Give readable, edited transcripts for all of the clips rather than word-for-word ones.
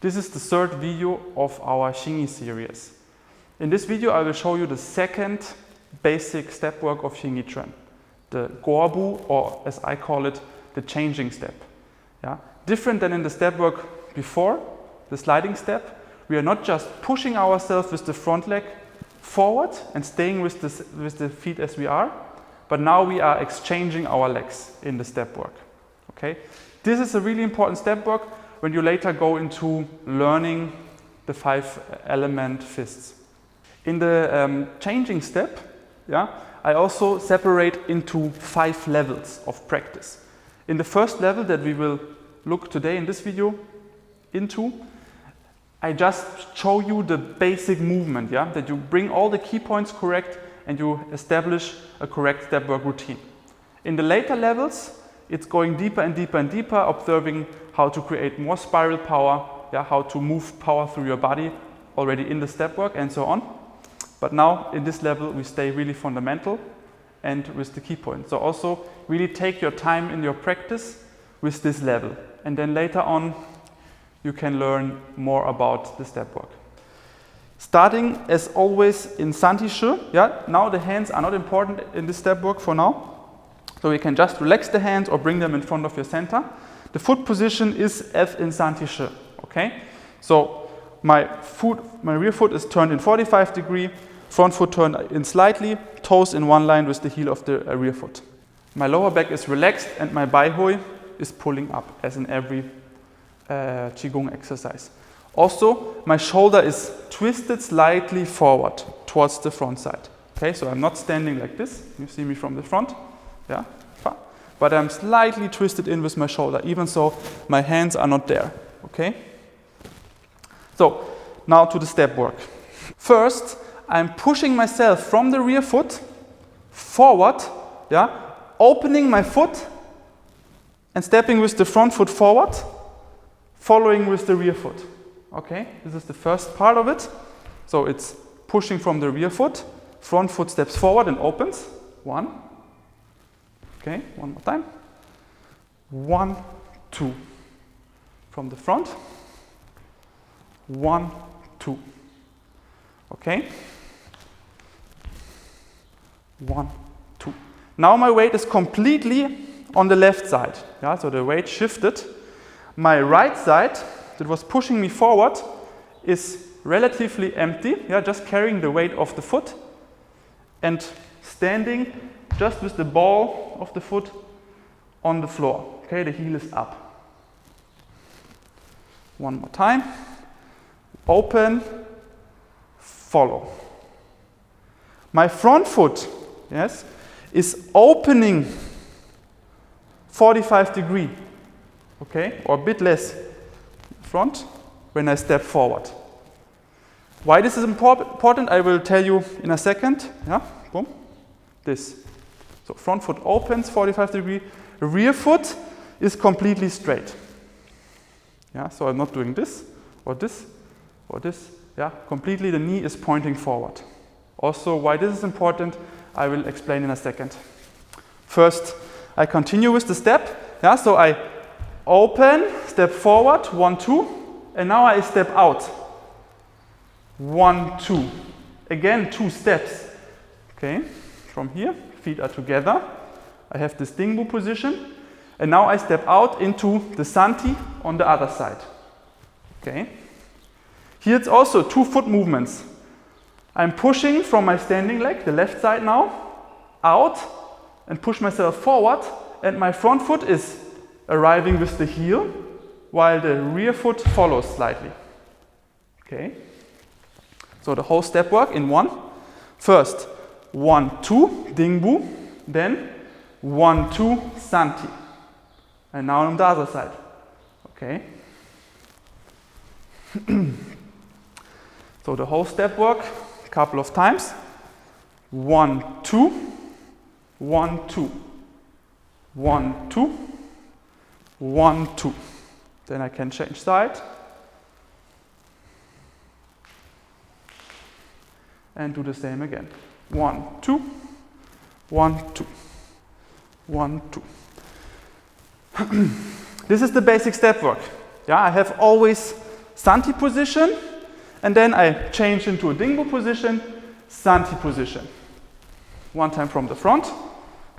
This is the third video of our Xing Yi series. In this video I will show you the second basic step work of Xing Yi Quan, the Gorbu, or as I call it, the changing step. Yeah? Different than in the step work before, the sliding step, we are not just pushing ourselves with the front leg forward and staying with the feet as we are, but now we are exchanging our legs in the step work. Okay? This is a really important step work when you later go into learning the 5-element fists. In the changing step, yeah, I also separate into 5 levels of practice. In the first level that we will look today in this video into, I just show you the basic movement, yeah, that you bring all the key points correct and you establish a correct step work routine. In the later levels, it's going deeper and deeper and deeper, observing how to create more spiral power, yeah, how to move power through your body already in the step work and so on. But now in this level we stay really fundamental and with the key points. So also really take your time in your practice with this level. And then later on you can learn more about the step work. Starting as always in Santi Shi, yeah, now the hands are not important in this step work for now. So you can just relax the hands or bring them in front of your center. The foot position is as in Santi Shi, okay? So my rear foot is turned in 45 degree, front foot turned in slightly, toes in one line with the heel of the rear foot. My lower back is relaxed and my baihui is pulling up as in every Qigong exercise. Also, my shoulder is twisted slightly forward towards the front side. Okay, so I'm not standing like this. You see me from the front. Yeah, but I'm slightly twisted in with my shoulder, even so my hands are not there. Okay? So, now to the step work. First, I'm pushing myself from the rear foot forward, yeah, opening my foot and stepping with the front foot forward, following with the rear foot. Okay? This is the first part of it. So it's pushing from the rear foot, front foot steps forward and opens. 1. Okay, one more time. 1, 2. From the front. 1, 2. Okay. 1, 2. Now my weight is completely on the left side. Yeah, so the weight shifted. My right side that was pushing me forward is relatively empty. Yeah, just carrying the weight of the foot and standing just with the ball of the foot on the floor. Okay, the heel is up. One more time. Open, follow. My front foot, yes, is opening 45 degree, okay, or a bit less front when I step forward. Why this is important, I will tell you in a second. Yeah, boom, this. So front foot opens 45 degree, rear foot is completely straight. Yeah, so I'm not doing this or this or this. Yeah, completely the knee is pointing forward. Also, why this is important, I will explain in a second. First, I continue with the step. Yeah, so I open, step forward, 1, 2, and now I step out. 1, 2. Again, 2 steps. Okay, from here. Feet are together. I have this Dingbu position. And now I step out into the Santi on the other side. Okay. Here it's also 2 foot movements. I'm pushing from my standing leg, the left side now, out and push myself forward. And my front foot is arriving with the heel while the rear foot follows slightly. Okay. So the whole step work in one. First, 1, 2, Dingbu, then 1, 2, Santi. And now on the other side. Okay. So the whole step work, a couple of times. 1, 2, 1, 2. 1, 2, 1, 2. Then I can change side. And do the same again. 1, 2, 1, 2, 1, 2. This is the basic step work. Yeah, I have always Santi position, and then I change into a Dingbo position, Santi position. One time from the front.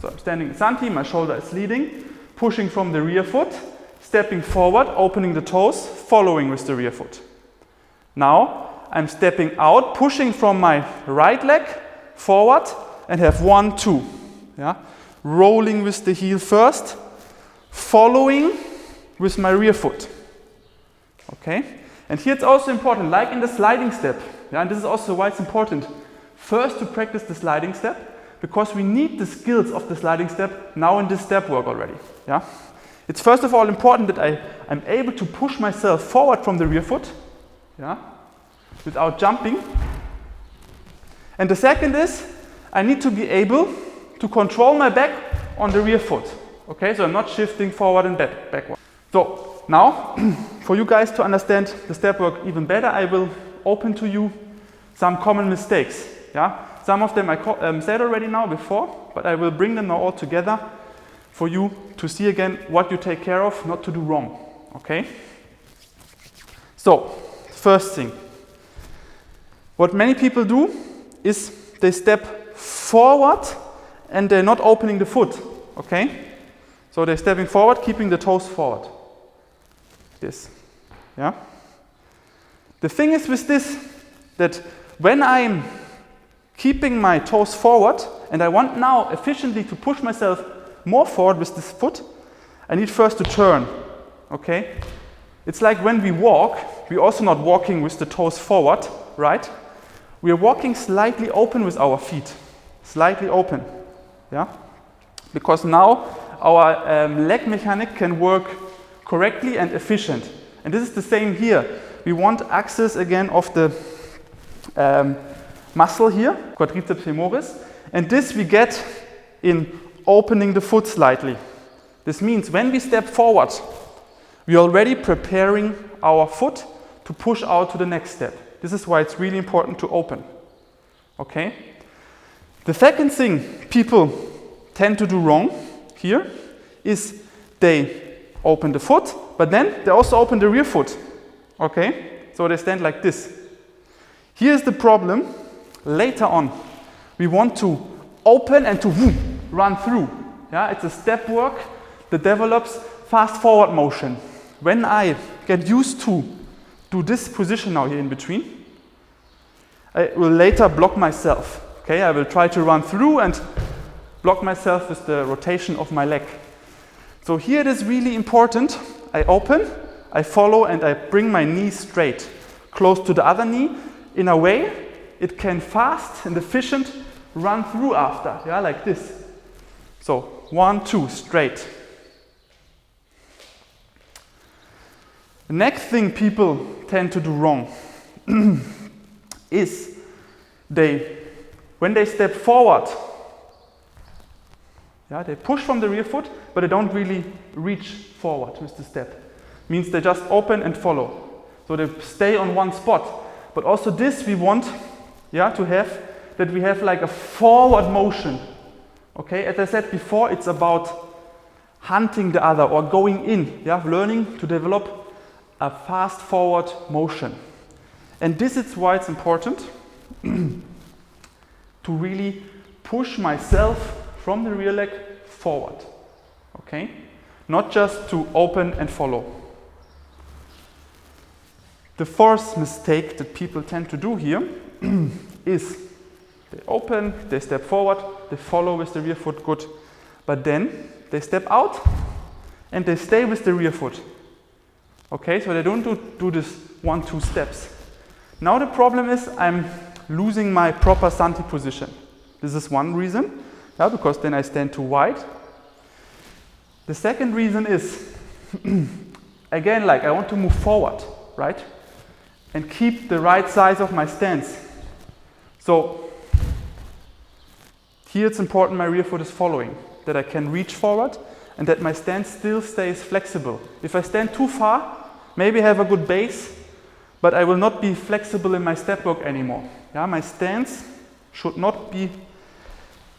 So I'm standing in Santi, my shoulder is leading, pushing from the rear foot, stepping forward, opening the toes, following with the rear foot. Now I'm stepping out, pushing from my right leg forward, and have 1, 2. Yeah? Rolling with the heel first, following with my rear foot. Okay? And here it's also important, like in the sliding step, yeah, and this is also why it's important, first to practice the sliding step, because we need the skills of the sliding step now in this step work already. Yeah? It's first of all important that I'm able to push myself forward from the rear foot, yeah, without jumping. And the second is, I need to be able to control my back on the rear foot. Okay, so I'm not shifting forward and backward. So now, for you guys to understand the step work even better, I will open to you some common mistakes. Yeah, some of them I said already now before, but I will bring them now all together for you to see again what you take care of, not to do wrong. Okay. So first thing, what many people do is they step forward and they're not opening the foot. Okay. So they're stepping forward, keeping the toes forward. This. Yeah. The thing is with this, that when I'm keeping my toes forward and I want now efficiently to push myself more forward with this foot, I need first to turn. Okay? It's like when we walk, we're also not walking with the toes forward, right? We're walking slightly open with our feet. Slightly open. Yeah? Because now our leg mechanic can work correctly and efficient. And this is the same here. We want axis again of the muscle here, quadriceps femoris, and this we get in opening the foot slightly. This means when we step forward, we're already preparing our foot to push out to the next step. This is why it's really important to open. Okay? The second thing people tend to do wrong here is they open the foot, but then they also open the rear foot. Okay? So they stand like this. Here's the problem. Later on, we want to open and to run through. Yeah? It's a step work that develops fast forward motion. When I get used to do this position now here in between, I will later block myself. Okay? I will try to run through and block myself with the rotation of my leg. So here it is really important. I open, I follow, and I bring my knee straight, close to the other knee, in a way it can fast and efficient run through after, yeah, like this. So 1, 2, straight. The next thing people tend to do wrong is when they step forward, yeah, they push from the rear foot, but they don't really reach forward with the step. Means they just open and follow. So they stay on one spot. But also this we want, yeah, to have, that we have like a forward motion. Okay, as I said before, it's about hunting the other or going in, yeah, learning to develop a fast forward motion. And this is why it's important to really push myself from the rear leg forward. Okay? Not just to open and follow. The fourth mistake that people tend to do here is they open, they step forward, they follow with the rear foot, good. But then they step out and they stay with the rear foot. Okay, so they don't do this 1, 2 steps. Now the problem is I'm losing my proper Santi position. This is one reason, yeah, because then I stand too wide. The second reason is, again, like I want to move forward, right? And keep the right size of my stance. So here it's important my rear foot is following, that I can reach forward and that my stance still stays flexible. If I stand too far, maybe I have a good base, but I will not be flexible in my step work anymore. Yeah, my stance should not be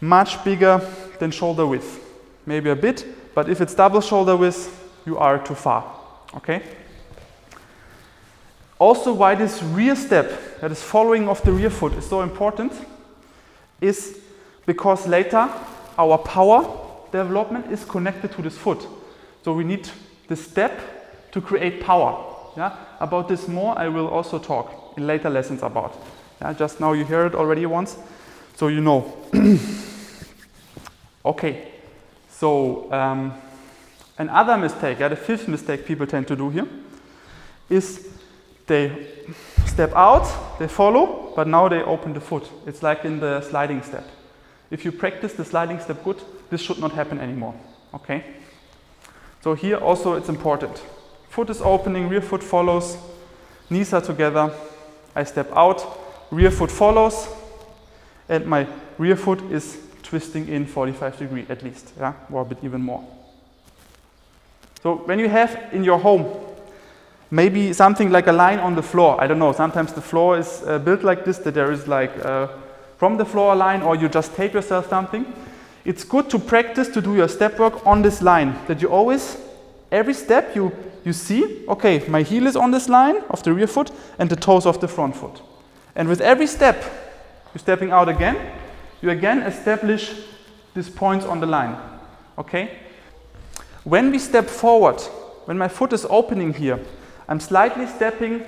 much bigger than shoulder width. Maybe a bit, but if it's double shoulder width, you are too far. Okay? Also, why this rear step, that is following of the rear foot, is so important is because later our power development is connected to this foot. So we need the step to create power. Yeah? About this more I will also talk in later lessons about. Yeah? Just now you hear it already once, so you know. Okay, so another mistake, the fifth mistake people tend to do here, is they step out, they follow, but now they open the foot. It's like in the sliding step. If you practice the sliding step good, this should not happen anymore. Okay? So here also it's important. Foot is opening, rear foot follows, knees are together, I step out, rear foot follows, and my rear foot is twisting in 45 degrees at least, yeah, or a bit even more. So when you have in your home maybe something like a line on the floor, I don't know, sometimes the floor is built like this, that there is like from the floor line, or you just tape yourself something, it's good to practice to do your step work on this line, that you always, every step you see, okay, my heel is on this line of the rear foot and the toes of the front foot. And with every step, you're stepping out again, you again establish these points on the line, okay? When we step forward, when my foot is opening here, I'm slightly stepping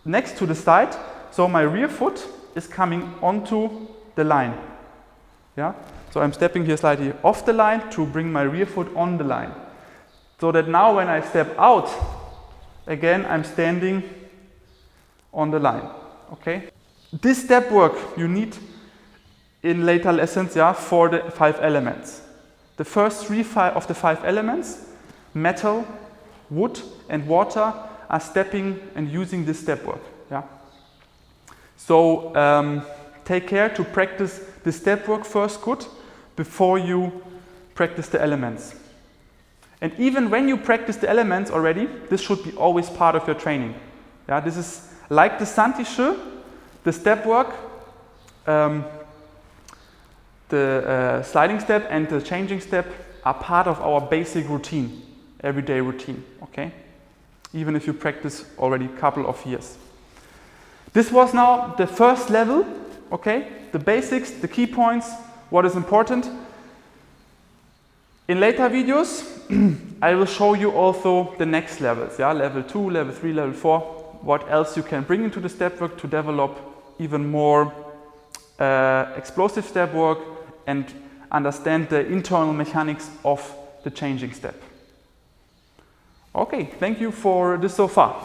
next to the side, so my rear foot is coming onto the line, yeah? So I'm stepping here slightly off the line to bring my rear foot on the line. So that now when I step out, again I'm standing on the line, okay? This step work you need in later lessons, yeah, for the 5 elements. The first 3 of the 5 elements, metal, wood and water, are stepping and using this step work, yeah? So take care to practice the step work first good before you practice the elements. And even when you practice the elements already, this should be always part of your training. Yeah, this is like the Santische, the step work, the sliding step and the changing step are part of our basic routine, everyday routine, okay? Even if you practice already a couple of years. This was now the first level, okay? The basics, the key points, what is important. In later videos, I will show you also the next levels, yeah? Level 2, level 3, level 4, what else you can bring into the step work to develop even more explosive step work and understand the internal mechanics of the changing step. Okay, thank you for this so far.